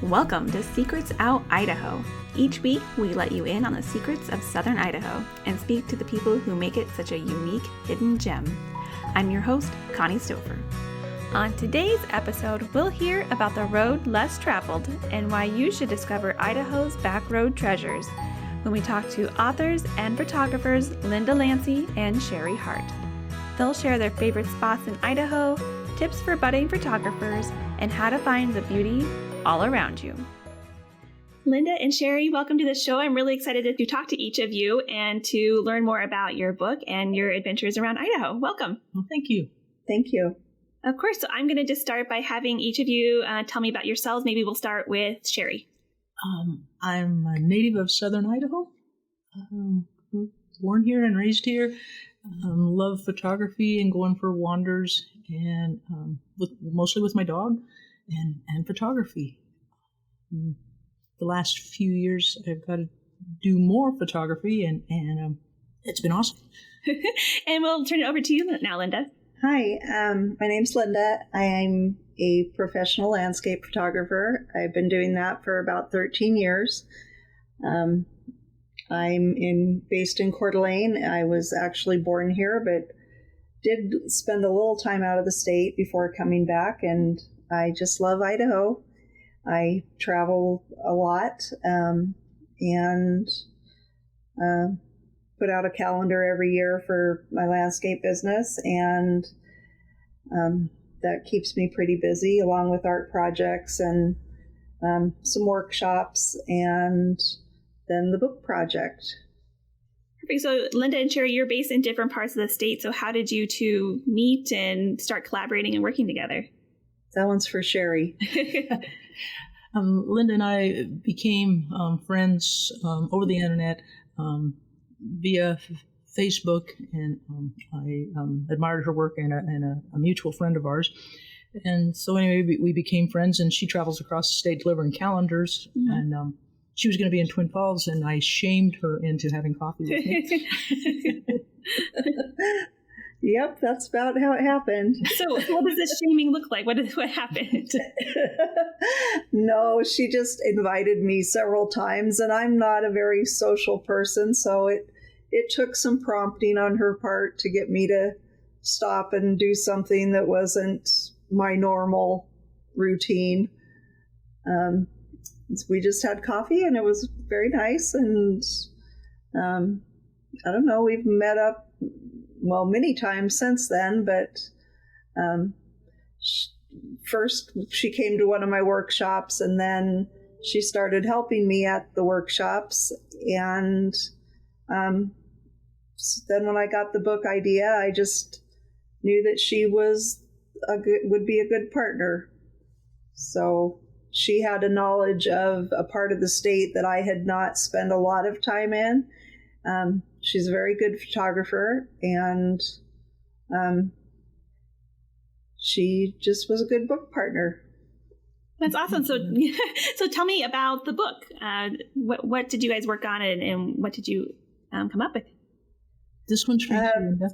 Welcome to Secrets Out Idaho. Each week, we let you in on the secrets of Southern Idaho and speak to the people who make it such a unique hidden gem. I'm your host, Connie Stouffer. On today's episode, we'll hear about the road less traveled and why you should discover Idaho's backroad treasures when we talk to authors and photographers Linda Lancey and Sherry Hart. They'll share their favorite spots in Idaho, tips for budding photographers, and how to find the beauty all around you. Linda and Sherry, welcome to the show. I'm really excited to talk to each of you and to learn more about your book and your adventures around Idaho. Welcome. Well, thank you. Thank you. Of course. So I'm going to just start by having each of you tell me about yourselves. Maybe we'll start with Sherry. I'm a native of Southern Idaho. Born here and raised here. Love photography and going for wanders, and mostly with my dog, and photography. The last few years, I've got to do more photography, and it's been awesome. And we'll turn it over to you now, Linda. Hi, my name's Linda. I'm a professional landscape photographer. I've been doing that for about 13 years. I'm based in Coeur d'Alene. I was actually born here, but did spend a little time out of the state before coming back, and I just love Idaho. I travel a lot and put out a calendar every year for my landscape business, and that keeps me pretty busy, along with art projects and some workshops, and then the book project. Perfect. So Linda and Sherry, you're based in different parts of the state. So how did you two meet and start collaborating and working together? That one's for Sherry. Linda and I became friends over the internet via Facebook, and I admired her work and a mutual friend of ours. And so anyway, we became friends, and she travels across the state delivering calendars, and she was going to be in Twin Falls, and I shamed her into having coffee with me. Yep, that's about how it happened. So what does this shaming look like? What happened? No, she just invited me several times, and I'm not a very social person, so it took some prompting on her part to get me to stop and do something that wasn't my normal routine. We just had coffee, and it was very nice, and I don't know, we've met up many times since then, but first she came to one of my workshops, and then she started helping me at the workshops, and then when I got the book idea, I just knew that she would be a good partner. So she had a knowledge of a part of the state that I had not spent a lot of time in. She's a very good photographer, and she just was a good book partner. That's awesome. So tell me about the book. What did you guys work on, and what did you come up with? This one's for you, Linda.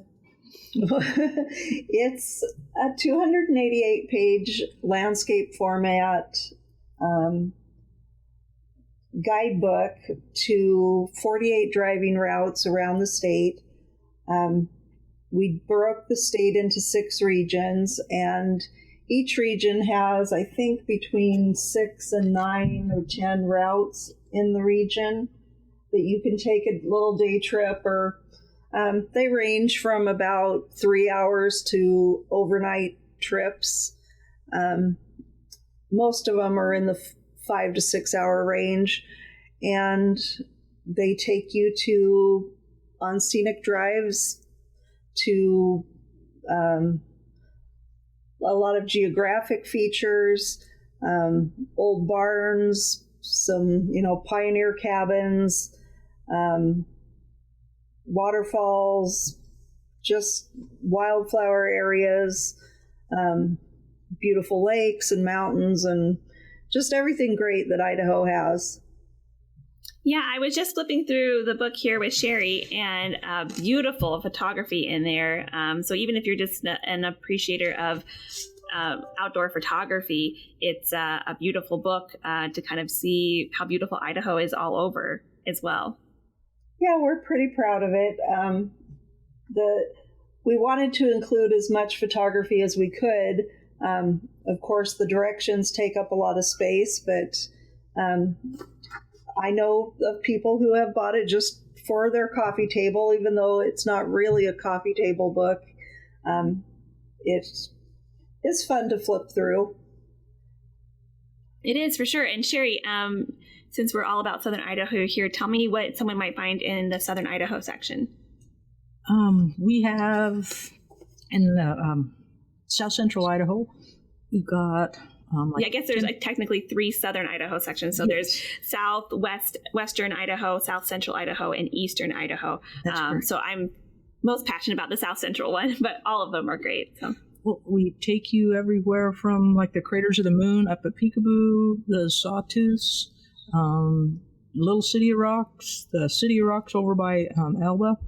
It's a 288-page landscape format guidebook to 48 driving routes around the state. We broke the state into 6 regions, and each region has, I think, between 6 and 9 or 10 routes in the region that you can take a little day trip, or they range from about 3 hours to overnight trips. Most of them are in the 5 to 6 hour range, and they take you on scenic drives to a lot of geographic features, old barns, some pioneer cabins, waterfalls, just wildflower areas, beautiful lakes and mountains, and just everything great that Idaho has. Yeah, I was just flipping through the book here with Sherry, and beautiful photography in there. So even if you're just an appreciator of outdoor photography, it's a beautiful book to kind of see how beautiful Idaho is all over as well. Yeah, we're pretty proud of it. We wanted to include as much photography as we could. Of course, the directions take up a lot of space, but I know of people who have bought it just for their coffee table, even though it's not really a coffee table book. It's fun to flip through. It is, for sure. And Sherry, since we're all about Southern Idaho here, tell me what someone might find in the Southern Idaho section. We have in the South Central Idaho, we've got I guess there's technically 3 Southern Idaho sections. So there's Western Idaho, South Central Idaho, and Eastern Idaho. So I'm most passionate about the South Central one, but all of them are great. So. Well, we take you everywhere from like the Craters of the Moon up at Peekaboo, the Sawtooths, Little City of Rocks, the City of Rocks over by Elba.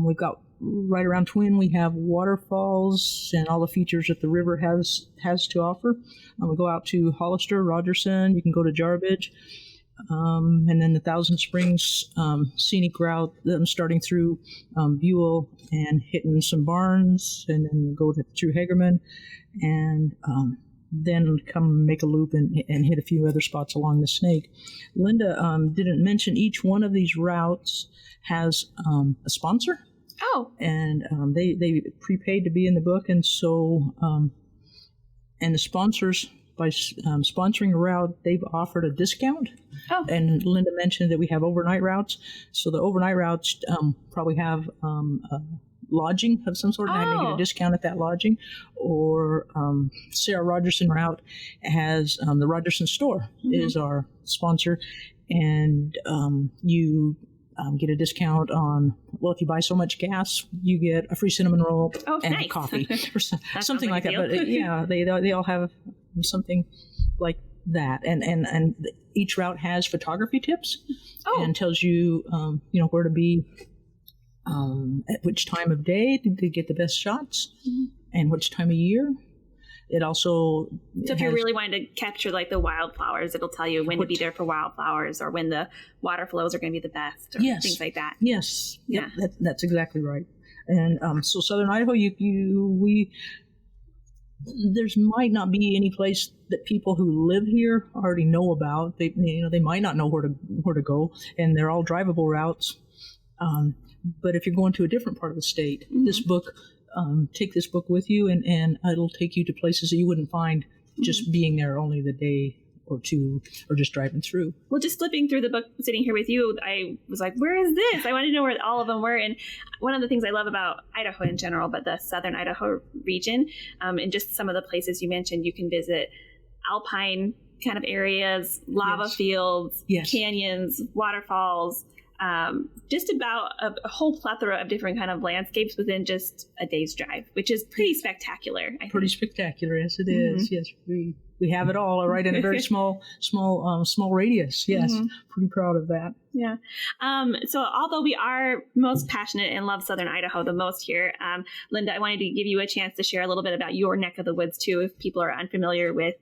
We've got right around Twin, we have waterfalls and all the features that the river has to offer. We go out to Hollister, Rogerson, you can go to Jarbidge, and then the Thousand Springs scenic route, starting through Buell and hitting some barns, and then go through Hagerman, and then come make a loop and hit a few other spots along the Snake. Linda didn't mention each one of these routes has a sponsor. Oh. And they prepaid to be in the book, and so and the sponsors, by sponsoring a route, they've offered a discount. Oh. And Linda mentioned that we have overnight routes, so the overnight routes probably have lodging of some sort, and I may get a discount at that lodging. Or say our Rogerson route has the Rogerson store is our sponsor, and you get a discount on, well, if you buy so much gas, you get a free cinnamon roll and nice. Coffee or something like that. But yeah, they all have something like that, and each route has photography tips and tells you where to be at which time of day to get the best shots and which time of year. It also if you're really wanting to capture like the wildflowers, it'll tell you when to be there for wildflowers, or when the water flows are going to be the best, or things like that. Yes, yeah, that's exactly right. And so Southern Idaho, there's might not be any place that people who live here already know about. They might not know where to go, and they're all drivable routes. But if you're going to a different part of the state, this book. Take this book with you, and it'll take you to places that you wouldn't find just being there only the day or two, or just driving through. Well, just flipping through the book, sitting here with you, I was like, where is this? I wanted to know where all of them were. And one of the things I love about Idaho in general, but the Southern Idaho region, and just some of the places you mentioned, you can visit alpine kind of areas, lava fields, canyons, waterfalls, just about a whole plethora of different kind of landscapes within just a day's drive, which is pretty spectacular. Pretty spectacular, yes, it is. Yes, we have it all right in a very small radius. Yes, pretty proud of that. Yeah. So although we are most passionate and love Southern Idaho the most here, Linda, I wanted to give you a chance to share a little bit about your neck of the woods too, if people are unfamiliar with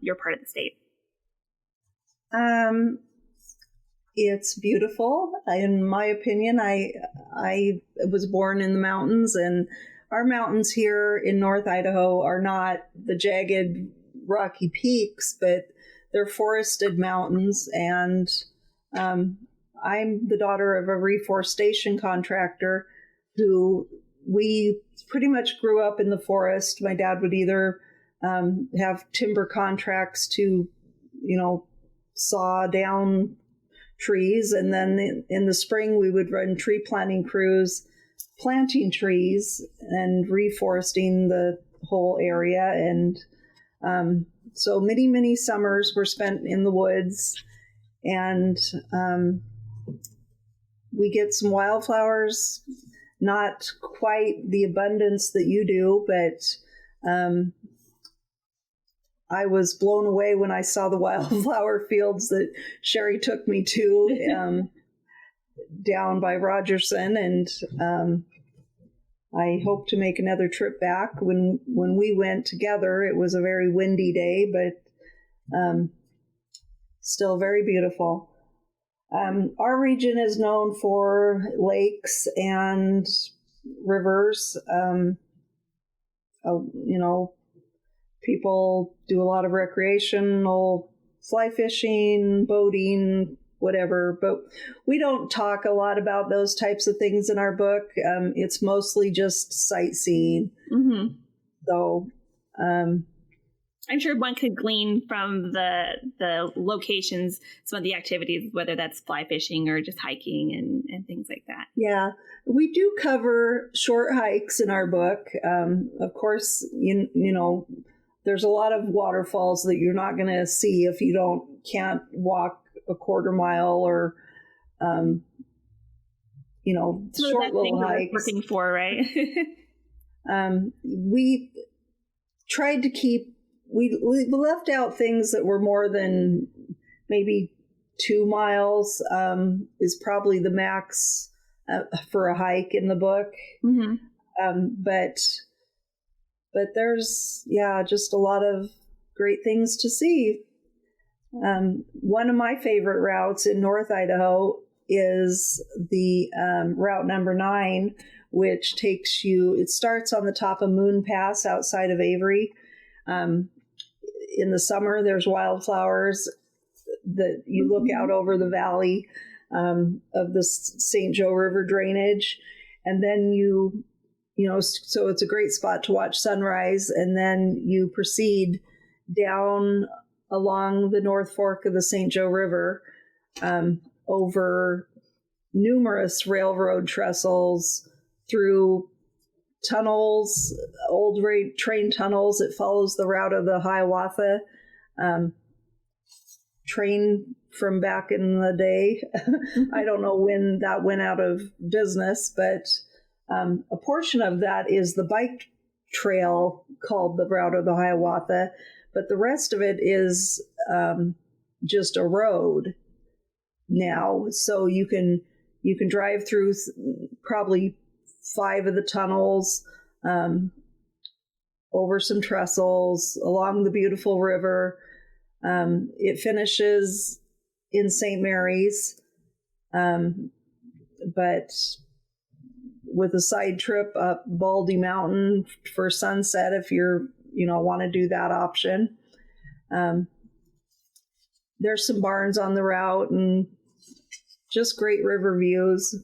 your part of the state. It's beautiful. In my opinion, I was born in the mountains, and our mountains here in North Idaho are not the jagged, rocky peaks, but they're forested mountains. And I'm the daughter of a reforestation contractor who we pretty much grew up in the forest. My dad would either have timber contracts to, saw down trees, and then in the spring we would run tree planting crews, planting trees and reforesting the whole area. And so many summers were spent in the woods, and we get some wildflowers, not quite the abundance that you do, but I was blown away when I saw the wildflower fields that Sherry took me to down by Rogerson. And I hope to make another trip back. When we went together, it was a very windy day, but still very beautiful. Our region is known for lakes and rivers. People do a lot of recreational fly fishing, boating, whatever, but we don't talk a lot about those types of things in our book. It's mostly just sightseeing. Mm-hmm. So I'm sure one could glean from the locations, some of the activities, whether that's fly fishing or just hiking and things like that. Yeah, we do cover short hikes in our book. Of course, you know, there's a lot of waterfalls that you're not going to see if you can't walk a quarter mile or, short little hikes. Looking for, right? We tried to we left out things that were more than maybe 2 miles, is probably the max for a hike in the book. Mm-hmm. But there's, just a lot of great things to see. One of my favorite routes in North Idaho is the route number 9, which it starts on the top of Moon Pass outside of Avery. In the summer, there's wildflowers that you look out over the valley of the St. Joe River drainage. And then so it's a great spot to watch sunrise. And then you proceed down along the North Fork of the St. Joe River over numerous railroad trestles, through tunnels, old train tunnels. It follows the route of the Hiawatha train from back in the day. I don't know when that went out of business, but a portion of that is the bike trail called the route of the Hiawatha, but the rest of it is just a road now. So you can drive through probably 5 of the tunnels, over some trestles, along the beautiful river. It finishes in St. Mary's, but with a side trip up Baldy Mountain for sunset if you're, want to do that option. There's some barns on the route and just great river views.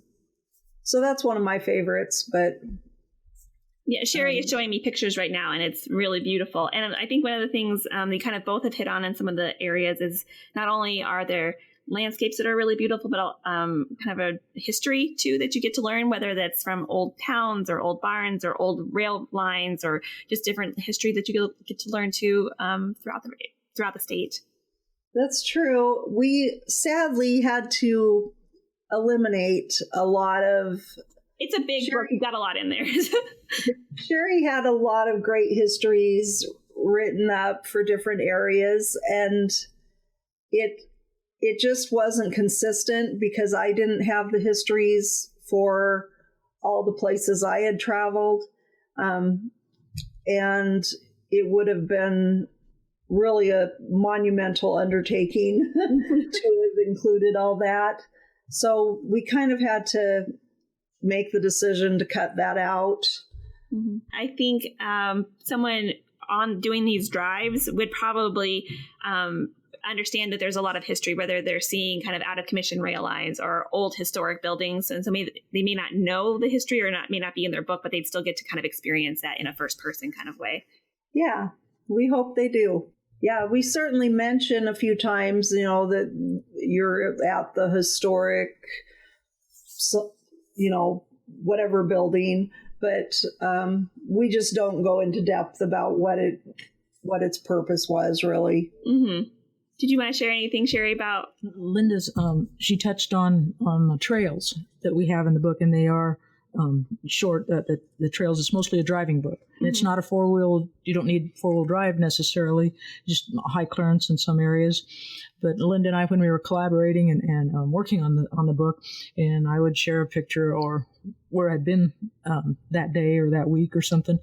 So that's one of my favorites, but yeah, Sherry is showing me pictures right now, and it's really beautiful. And I think one of the things they kind of both have hit on in some of the areas is not only are there landscapes that are really beautiful, but kind of a history too that you get to learn, whether that's from old towns or old barns or old rail lines or just different history that you get to learn too throughout the state. That's true. We sadly had to eliminate a lot of... It's a big book. You've got a lot in there. Sherry had a lot of great histories written up for different areas, and it just wasn't consistent because I didn't have the histories for all the places I had traveled. And it would have been really a monumental undertaking to have included all that. So we kind of had to make the decision to cut that out. Mm-hmm. I think someone on doing these drives would probably understand that there's a lot of history, whether they're seeing kind of out of commission rail lines or old historic buildings. And so they may not know the history or may not be in their book, but they'd still get to kind of experience that in a first person kind of way. Yeah, we hope they do. Yeah, we certainly mention a few times, that you're at the historic, whatever building, but we just don't go into depth about what its purpose was, really. Mm-hmm. Did you want to share anything, Sherry, about Linda's? She touched on the trails that we have in the book, and they are short. The trails. It's mostly a driving book, and it's not a 4-wheel. You don't need 4-wheel drive necessarily. Just high clearance in some areas. But Linda and I, when we were collaborating and working on the book, and I would share a picture or where I'd been that day or that week or something.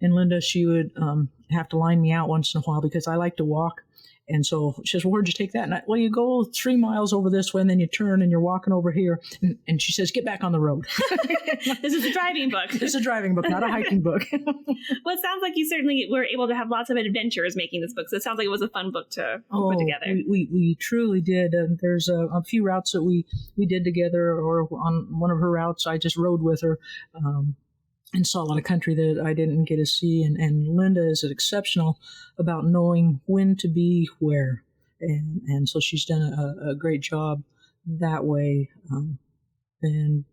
And Linda, she would have to line me out once in a while because I like to walk. And so she says, well, where'd you take that? And well, you go 3 miles over this way, and then you turn, and you're walking over here. And she says, get back on the road. This is a driving book. This is a driving book, not a hiking book. Well, it sounds like you certainly were able to have lots of adventures making this book. So it sounds like it was a fun book to put together. We truly did. There's a few routes that we did together, or on one of her routes, I just rode with her. And saw a lot of country that I didn't get to see. And Linda is exceptional about knowing when to be where. And so she's done a great job that way. And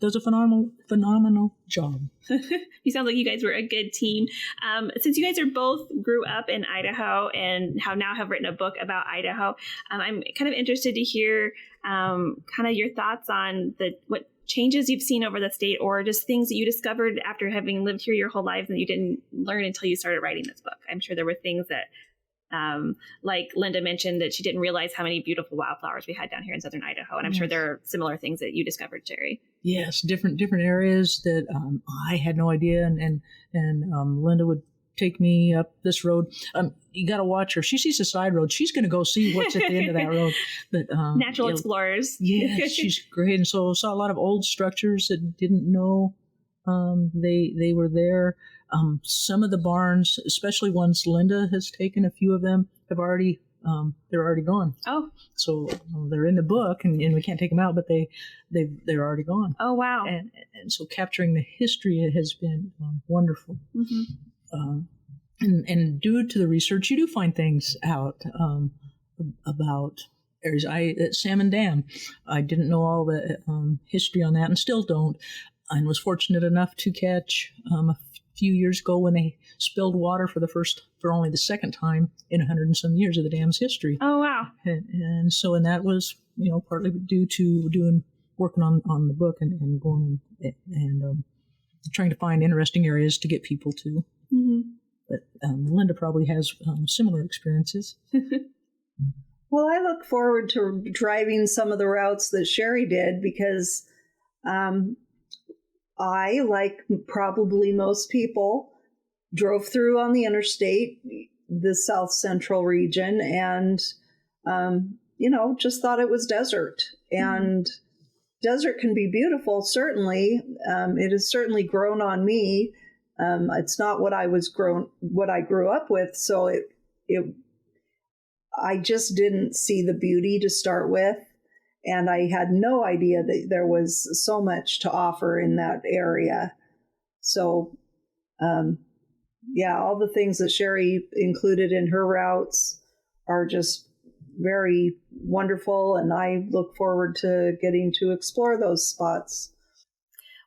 does a phenomenal job. You sound like you guys were a good team. Since you guys are both grew up in Idaho and now have written a book about Idaho, I'm kind of interested to hear kind of your thoughts on what changes you've seen over the state, or just things that you discovered after having lived here your whole lives that you didn't learn until you started writing this book. I'm sure there were things that, like Linda mentioned, that she didn't realize how many beautiful wildflowers we had down here in Southern Idaho. And I'm sure there are similar things that you discovered, Jerry. Yes, different areas that I had no idea. And Linda would take me up this road. You got to watch her. She sees a side road. She's going to go see what's at the end of that road. But natural explorers. Yeah, she's great. And so saw a lot of old structures that didn't know they were there. Some of the barns, especially ones Linda has taken, a few of them have already they're already gone. Oh, so they're in the book, and we can't take them out, but they're already gone. Oh, wow! And so capturing the history has been wonderful. Mm-hmm. And due to the research, you do find things out about areas. At Salmon Dam, I didn't know all the history on that, and still don't. And was fortunate enough to catch a few years ago when they spilled water for only the second time in 100 and some years of the dam's history. Oh, wow! And that was partly due to working on the book and going and trying to find interesting areas to get people to. Mm-hmm. But Linda probably has similar experiences. Well, I look forward to driving some of the routes that Sherry did because I, like probably most people, drove through on the interstate, the South Central region, and, just thought it was desert. And desert can be beautiful, certainly. It has certainly grown on me. It's not what I grew up with. So I just didn't see the beauty to start with. And I had no idea that there was so much to offer in that area. So, all the things that Sherry included in her routes are just very wonderful. And I look forward to getting to explore those spots.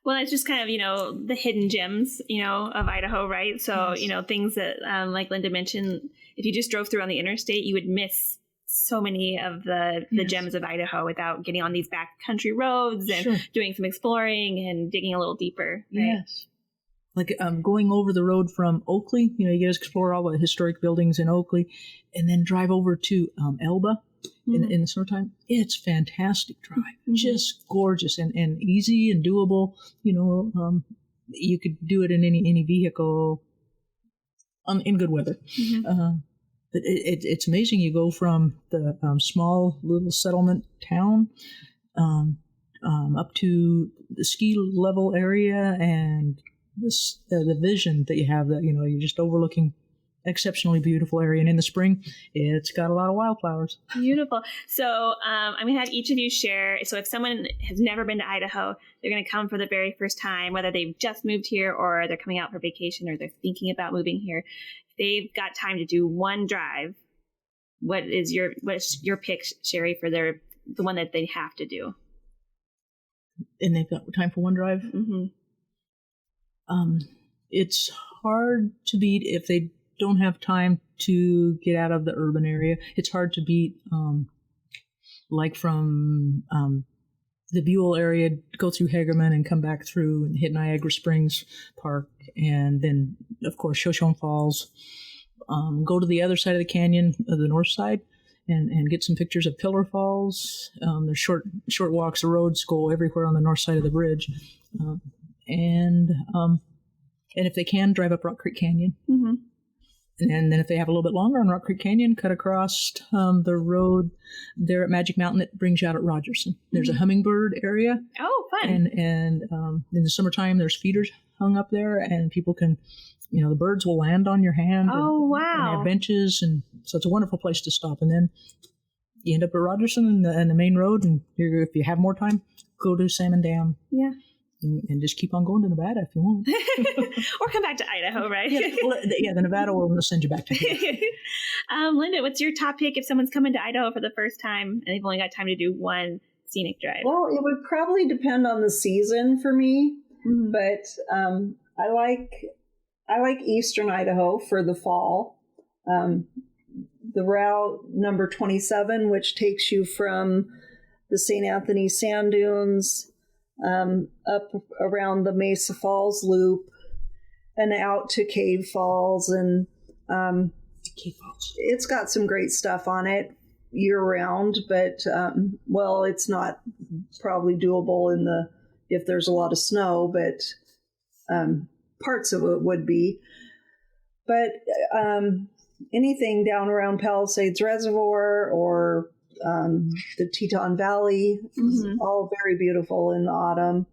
Well, it's just kind of, the hidden gems, of Idaho, right? So, yes. Things that, like Linda mentioned, if you just drove through on the interstate, you would miss so many of the yes. gems of Idaho without getting on these backcountry roads and sure. doing some exploring and digging a little deeper. Right? Yes. Like going over the road from Oakley, you get to explore all the historic buildings in Oakley and then drive over to Elba. In the summertime, it's fantastic drive, just gorgeous and easy and doable. You could do it in any vehicle in good weather. Mm-hmm. But it's amazing. You go from the small little settlement town up to the ski level area, and the vision that you have that you're just overlooking exceptionally beautiful area. And in the spring, it's got a lot of wildflowers. Beautiful. So I'm going to have each of you share. So if someone has never been to Idaho, they're going to come for the very first time, whether they've just moved here or they're coming out for vacation or they're thinking about moving here. If they've got time to do one drive, what's your pick, Sherry, for the one that they have to do? And they've got time for one drive? Mm-hmm. It's hard to beat if they don't have time to get out of the urban area. It's hard to beat, like from the Buell area, go through Hagerman and come back through and hit Niagara Springs Park, and then, of course, Shoshone Falls. Go to the other side of the canyon, the north side, and get some pictures of Pillar Falls. There's short walks. The roads go everywhere on the north side of the bridge, and if they can, drive up Rock Creek Canyon. Mm-hmm. And then if they have a little bit longer on Rock Creek Canyon, cut across the road there at Magic Mountain that brings you out at Rogerson. There's a hummingbird area. Oh, fun. And in the summertime, there's feeders hung up there, and people can, the birds will land on your hand. Oh, wow. And have benches, and so it's a wonderful place to stop. And then you end up at Rogerson and the main road, and if you have more time, go to Salmon Dam. Yeah. And just keep on going to Nevada if you want. Or come back to Idaho, right? The Nevada will send you back to here. Linda, what's your top pick if someone's coming to Idaho for the first time and they've only got time to do one scenic drive? Well, it would probably depend on the season for me, but I like Eastern Idaho for the fall. The route number 27, which takes you from the St. Anthony Sand Dunes up around the Mesa Falls Loop and out to Cave Falls, and it's got some great stuff on it year round, but it's not probably doable if there's a lot of snow, but parts of it would be. But anything down around Palisades Reservoir or the Teton Valley is all very beautiful in the autumn.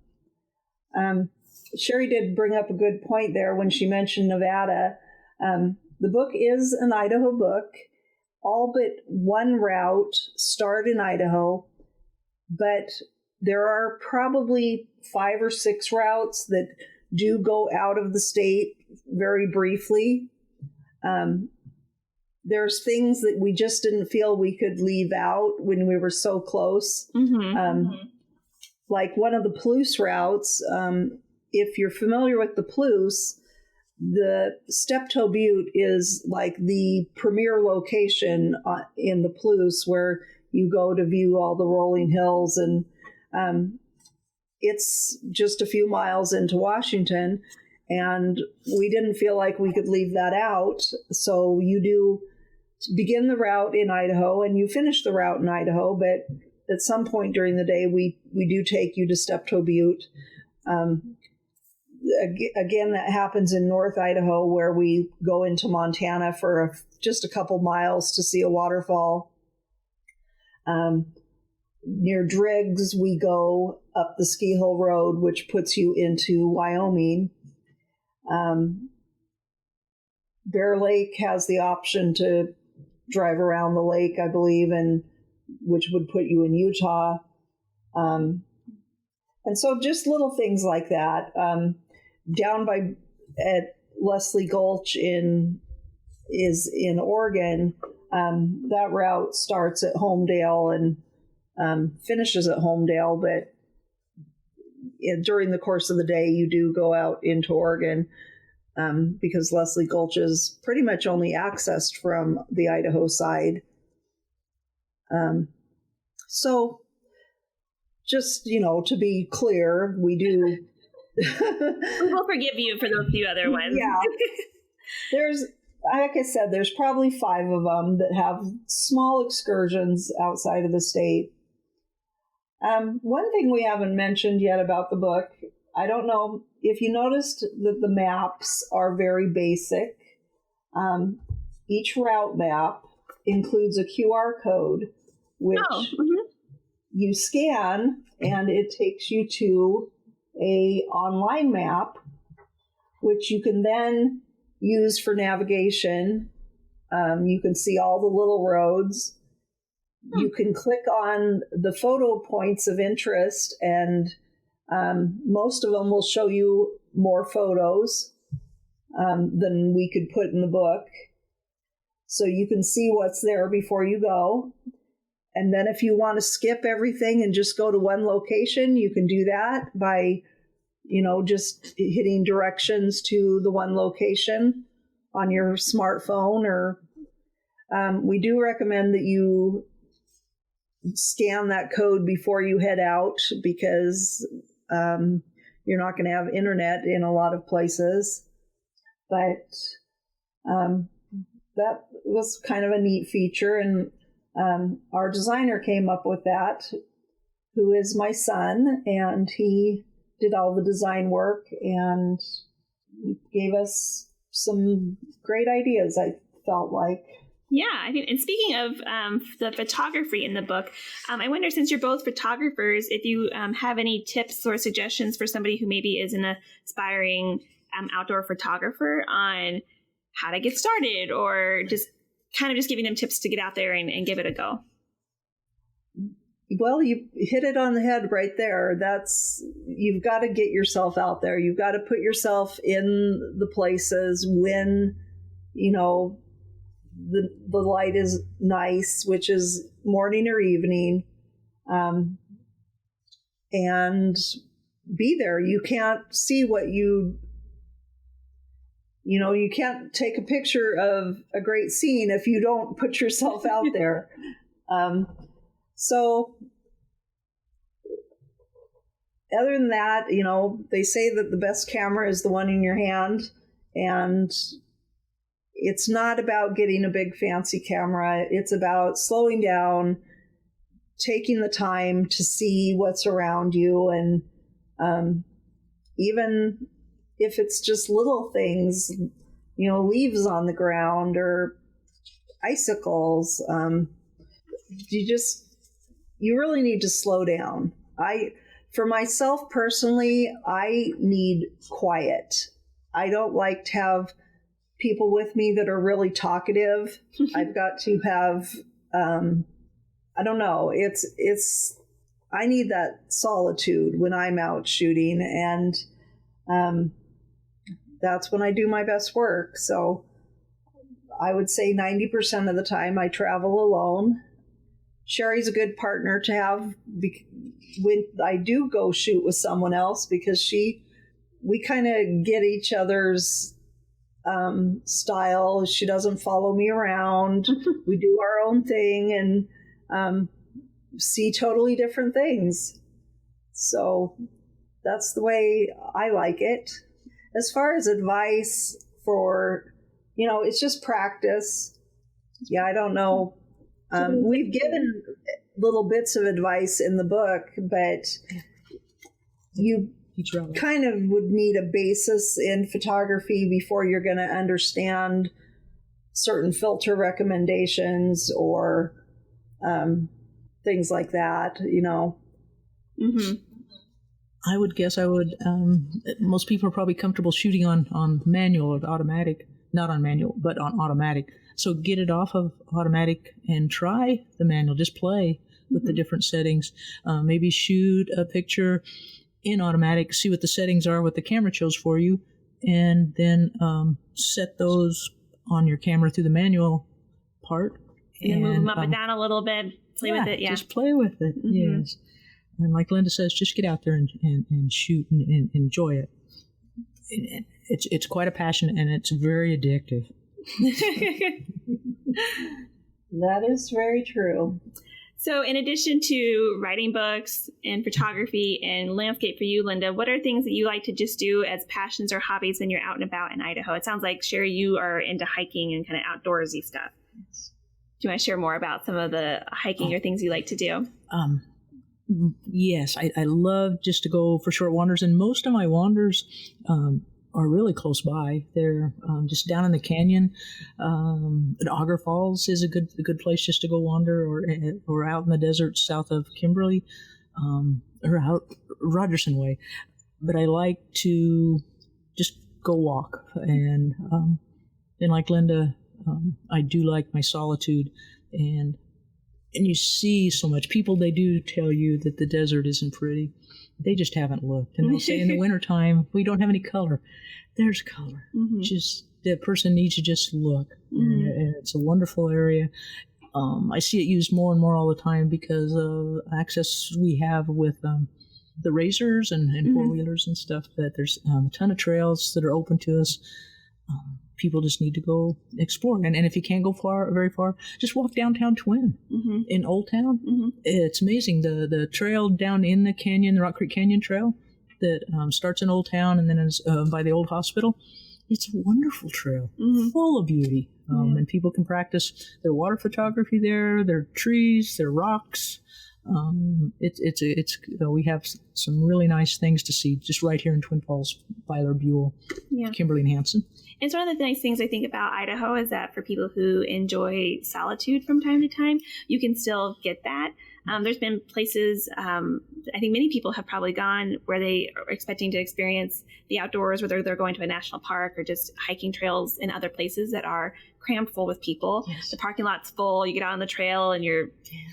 Sherry did bring up a good point there when she mentioned Nevada. The book is an Idaho book. All but one route start in Idaho, but there are probably 5 or 6 routes that do go out of the state very briefly. There's things that we just didn't feel we could leave out when we were so close. Like one of the Palouse routes, if you're familiar with the Palouse, the Steptoe Butte is like the premier location in the Palouse where you go to view all the rolling hills, and it's just a few miles into Washington, and we didn't feel like we could leave that out. So you do begin the route in Idaho and you finish the route in Idaho, but at some point during the day, we do take you to Steptoe Butte. Again, that happens in North Idaho, where we go into Montana for just a couple miles to see a waterfall. Near Driggs, we go up the Ski Hill Road, which puts you into Wyoming. Bear Lake has the option to drive around the lake, I believe, and which would put you in Utah. And so just little things like that. Down at Leslie Gulch is in Oregon. That route starts at Homedale and finishes at Homedale, but during the course of the day, you do go out into Oregon because Leslie Gulch is pretty much only accessed from the Idaho side. So just, to be clear, we do... We will forgive you for those few other ones. Yeah. Like I said, there's probably 5 of them that have small excursions outside of the state. One thing we haven't mentioned yet about the book, I don't know if you noticed that the maps are very basic. Each route map includes a QR code, which you scan, and it takes you to a online map, which you can then use for navigation. You can see all the little roads. You can click on the photo points of interest, and most of them will show you more photos than we could put in the book. So you can see what's there before you go. And then if you want to skip everything and just go to one location, you can do that by, just hitting directions to the one location on your smartphone. Or we do recommend that you scan that code before you head out, because you're not going to have internet in a lot of places. But that was kind of a neat feature. And Our designer came up with that, who is my son, and he did all the design work and gave us some great ideas, I felt like. Yeah, I think, and speaking of the photography in the book, I wonder, since you're both photographers, if you have any tips or suggestions for somebody who maybe is an aspiring outdoor photographer on how to get started, or just giving them tips to get out there and give it a go. Well, you hit it on the head right there. You've got to get yourself out there. You've got to put yourself in the places when, the light is nice, which is morning or evening, and be there. You can't see what you can't take a picture of a great scene if you don't put yourself out there. So other than that, they say that the best camera is the one in your hand, and it's not about getting a big fancy camera. It's about slowing down, taking the time to see what's around you. And even if it's just little things, leaves on the ground or icicles, you really need to slow down. For myself personally, I need quiet. I don't like to have people with me that are really talkative. I've got to have, I don't know, I need that solitude when I'm out shooting, and that's when I do my best work. So I would say 90% of the time I travel alone. Sherry's a good partner to have when I do go shoot with someone else, because we kind of get each other's style. She doesn't follow me around. We do our own thing and see totally different things. So that's the way I like it. As far as advice for, it's just practice. Yeah, I don't know. We've given little bits of advice in the book, but you kind of would need a basis in photography before you're going to understand certain filter recommendations or things like that, Mm-hmm. I would guess most people are probably comfortable shooting on manual or automatic, not on manual, but on automatic. So get it off of automatic and try the manual. Just play with the different settings. Maybe shoot a picture in automatic, see what the settings are, what the camera chose for you, and then set those on your camera through the manual part. And move them up and down a little bit, play with it, just play with it, yes. And like Linda says, just get out there and shoot and enjoy it. It's quite a passion, and it's very addictive. That is very true. So in addition to writing books and photography and landscape for you, Linda, what are things that you like to just do as passions or hobbies when you're out and about in Idaho? It sounds like, Sherry, you are into hiking and kind of outdoorsy stuff. Do you want to share more about some of the hiking or things you like to do? Yes, I love just to go for short wanders, and most of my wanders are really close by. They're just down in the canyon. Auger Falls is a good place just to go wander, or out in the desert south of Kimberly, or out Rogerson Way. But I like to just go walk, and like Linda, I do like my solitude, and you see so much. People, they do tell you that the desert isn't pretty. They just haven't looked. And they'll say in the wintertime, we don't have any color. There's color. Mm-hmm. Just the person needs to just look. Mm-hmm. And it's a wonderful area. I see it used more and more all the time because of access we have with the racers and four-wheelers and stuff. That there's a ton of trails that are open to us. People just need to go explore. And if you can't go very far, just walk downtown Twin in Old Town. Mm-hmm. It's amazing. The trail down in the canyon, the Rock Creek Canyon Trail that starts in Old Town and then is by the old hospital. It's a wonderful trail, Mm-hmm. full of beauty, and people can practice their water photography there, their trees, their rocks. We have some really nice things to see just right here in Twin Falls, Byler, Buell, Kimberly, and Hanson. And it's one of the nice things I think about Idaho is that for people who enjoy solitude from time to time, you can still get that. There's been places, I think many people have probably gone where they are expecting to experience the outdoors, whether they're going to a national park or just hiking trails in other places that are crammed full with people. Yes. The parking lot's full, you get out on the trail and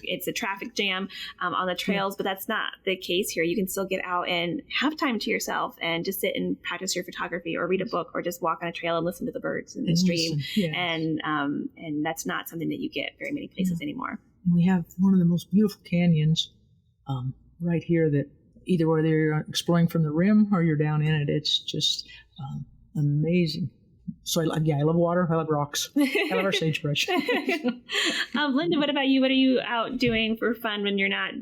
it's a traffic jam on the trails, but that's not the case here. You can still get out and have time to yourself and just sit and practice your photography or read a book or just walk on a trail and listen to the birds in the stream. Yes. And that's not something that you get very many places anymore. And we have one of the most beautiful canyons right here that either whether you're exploring from the rim or you're down in it, it's just amazing. So I love water. I love rocks. I love our sagebrush. Linda, what about you? What are you out doing for fun when you're not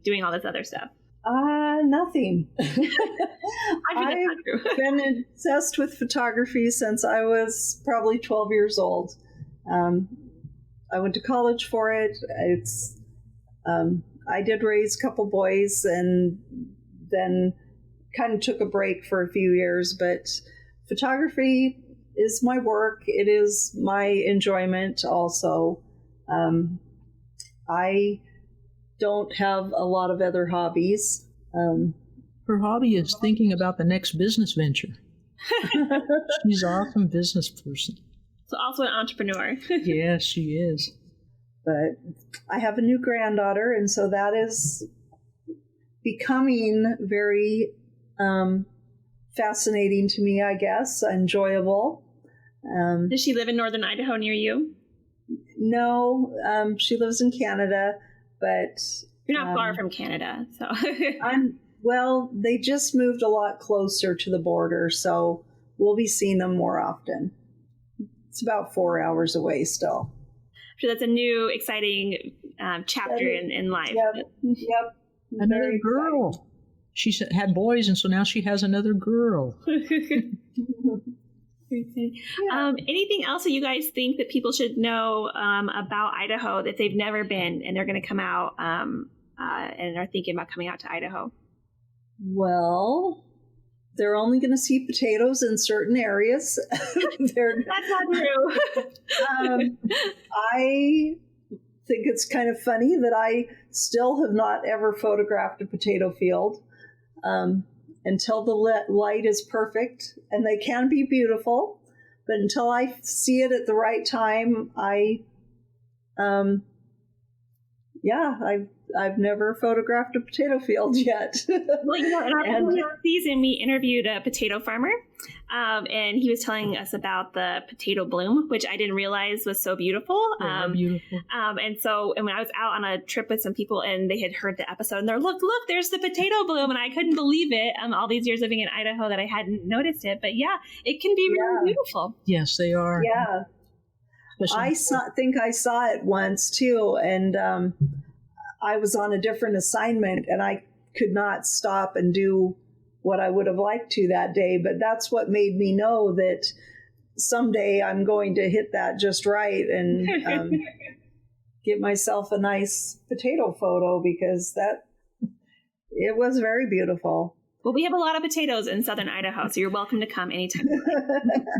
doing all this other stuff? Nothing. I've been obsessed with photography since I was probably 12 years old. I went to college for it. I did raise a couple boys and then kind of took a break for a few years, but photography is my work. It is my enjoyment also. I don't have a lot of other hobbies. Her hobby is thinking about the next business venture. She's an awesome business person. So also an entrepreneur. Yes, she is. But I have a new granddaughter, and so that is becoming very fascinating to me, I guess, enjoyable. Does she live in northern Idaho near you? No, she lives in Canada, but... You're not far from Canada, so... Well, they just moved a lot closer to the border, so we'll be seeing them more often. It's about 4 hours away still. So that's a new, exciting chapter in life. Yep. Another girl. She had boys, and so now she has another girl. Anything else that you guys think that people should know about Idaho that they've never been and they're going to come out and are thinking about coming out to Idaho? Well, they're only going to see potatoes in certain areas. That's not true. I think it's kind of funny that I still have not ever photographed a potato field until the light is perfect, and they can be beautiful, but until I see it at the right time, I've never photographed a potato field yet. Well, in our season, we interviewed a potato farmer, and he was telling us about the potato bloom, which I didn't realize was so beautiful. Beautiful. And when I was out on a trip with some people, and they had heard the episode, and they're look, there's the potato bloom, and I couldn't believe it. All these years living in Idaho that I hadn't noticed it, but yeah, it can be really beautiful. Yes, they are. Yeah. I think I saw it once too, and I was on a different assignment, and I could not stop and do what I would have liked to that day. But that's what made me know that someday I'm going to hit that just right and get myself a nice potato photo, because it was very beautiful. Well, we have a lot of potatoes in Southern Idaho, so you're welcome to come anytime.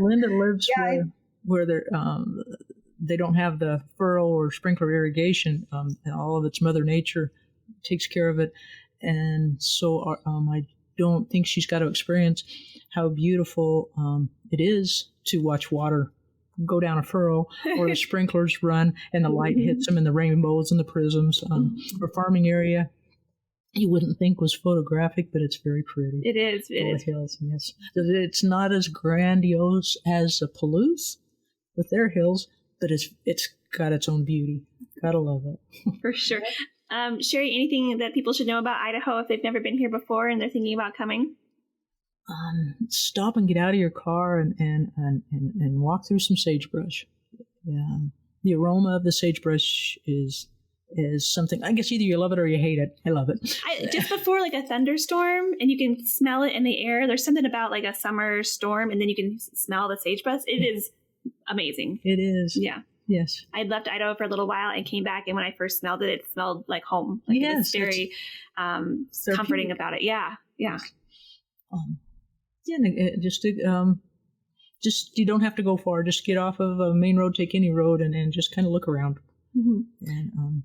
Linda lives where they don't have the furrow or sprinkler irrigation, and all of it's Mother Nature takes care of it. And so I don't think she's got to experience how beautiful it is to watch water go down a furrow or the sprinklers run and the light hits them and the rainbows and the prisms. Our farming area, you wouldn't think was photographic, but it's very pretty. It is. Hills, yes. It's not as grandiose as Palouse with their hills, but it's got its own beauty. Gotta love it. For sure. Sherry, anything that people should know about Idaho if they've never been here before and they're thinking about coming? Stop and get out of your car and walk through some sagebrush. The aroma of the sagebrush is is something, I guess either you love it or you hate it. I love it. Just before like a thunderstorm, and you can smell it in the air. There's something about like a summer storm, and then you can smell the sagebrush. It is amazing. It is. Yeah. Yes. I left Idaho for a little while and came back, and when I first smelled it, it smelled like home. Like yes. It was very comforting about it. Yeah. Yeah. Just you don't have to go far. Just get off of a main road, take any road, and just kind of look around. Mm-hmm. And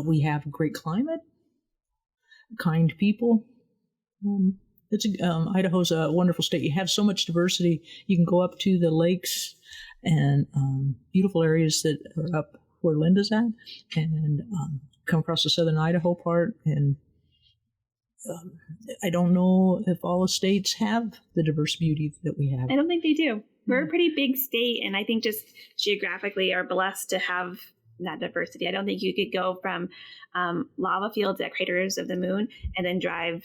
we have a great climate, kind people. Idaho's a wonderful state. You have so much diversity. You can go up to the lakes and beautiful areas that are up where Linda's at, and come across the Southern Idaho part. And I don't know if all the states have the diverse beauty that we have. I don't think they do. We're a pretty big state, and I think just geographically are blessed to have that diversity. I don't think you could go from lava fields at Craters of the Moon and then drive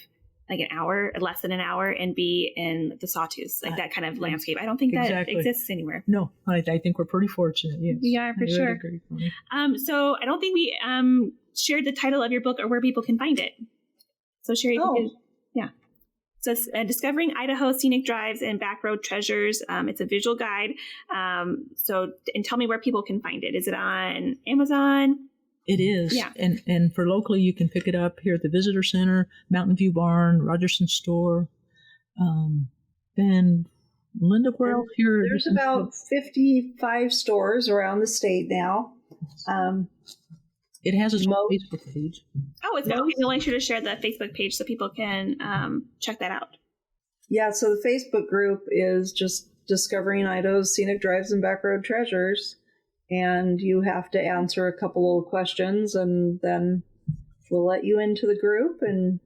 like an hour, less than an hour, and be in the Sawtooths, like that kind of landscape. I don't think that exists anywhere. No, I think we're pretty fortunate. Yes, we are for sure. So I don't think we shared the title of your book or where people can find it. So Sherry, yeah. So it's Discovering Idaho Scenic Drives and Backroad Treasures. It's a visual guide. And tell me where people can find it. Is it on Amazon? It is. Yeah. And for locally, you can pick it up here at the Visitor Center, Mountain View Barn, Rogerson Store. And Linda, where else here? There's about 55 stores around the state now. It has its own Facebook page. Oh, it's going to be sure to share the Facebook page so people can check that out. Yeah, so the Facebook group is just Discovering Idaho's Scenic Drives and Backroad Treasures. And you have to answer a couple of questions, and then we'll let you into the group, and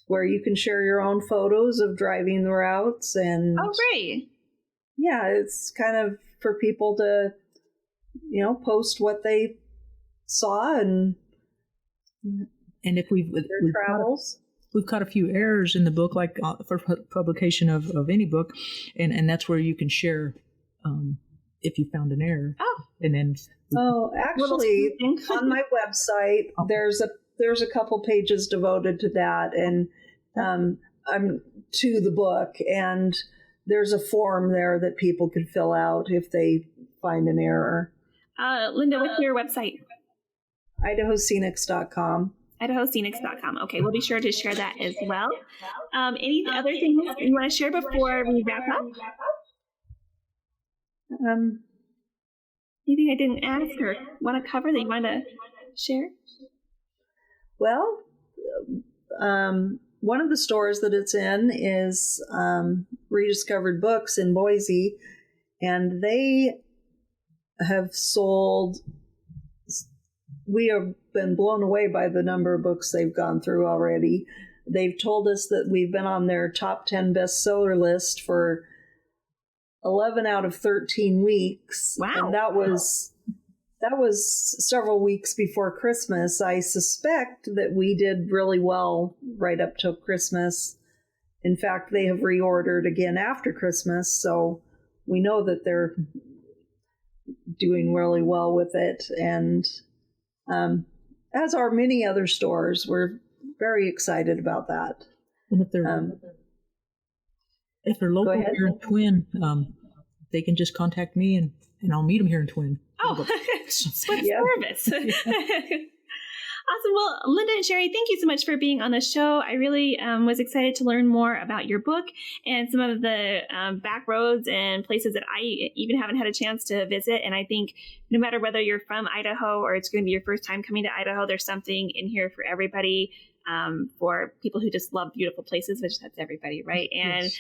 where you can share your own photos of driving the routes. And oh, great. Yeah, it's kind of for people to, post what they saw and if we've travels. We've caught a few errors in the book, like for publication of any book, and that's where you can share if you found an error. Oh, and then actually, on my website, there's a couple pages devoted to that, and I'm to the book, and there's a form there that people could fill out if they find an error. Linda, what's your website? IdahoScenics.com. IdahoScenics.com. Okay, we'll be sure to share that as well. Any other things you want to share before we wrap up? Anything I didn't ask or want to cover that you want to share? Well, one of the stores that it's in is Rediscovered Books in Boise, and they have sold. We have been blown away by the number of books they've gone through already. They've told us that we've been on their top 10 bestseller list for 11 out of 13 weeks. Wow. And that was several weeks before Christmas. I suspect that we did really well right up till Christmas. In fact, they have reordered again after Christmas, so we know that they're doing really well with it. And as are many other stores, we're very excited about that. And if they're local here in Twin, they can just contact me and I'll meet them here in Twin. Oh, swift service. Awesome. Well, Linda and Sherry, thank you so much for being on the show. I really was excited to learn more about your book and some of the back roads and places that I even haven't had a chance to visit. And I think no matter whether you're from Idaho or it's going to be your first time coming to Idaho, there's something in here for everybody, for people who just love beautiful places, which that's everybody, right? And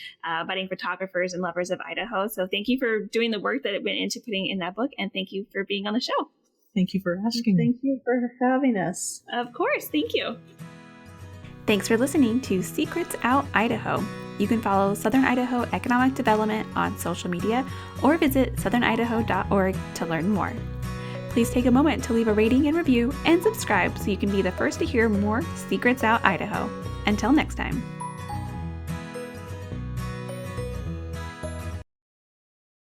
budding photographers and lovers of Idaho. So thank you for doing the work that it went into putting in that book. And thank you for being on the show. Thank you for asking. Thank you for having us. Of course. Thank you. Thanks for listening to Secrets Out Idaho. You can follow Southern Idaho Economic Development on social media or visit southernidaho.org to learn more. Please take a moment to leave a rating and review and subscribe so you can be the first to hear more Secrets Out Idaho. Until next time.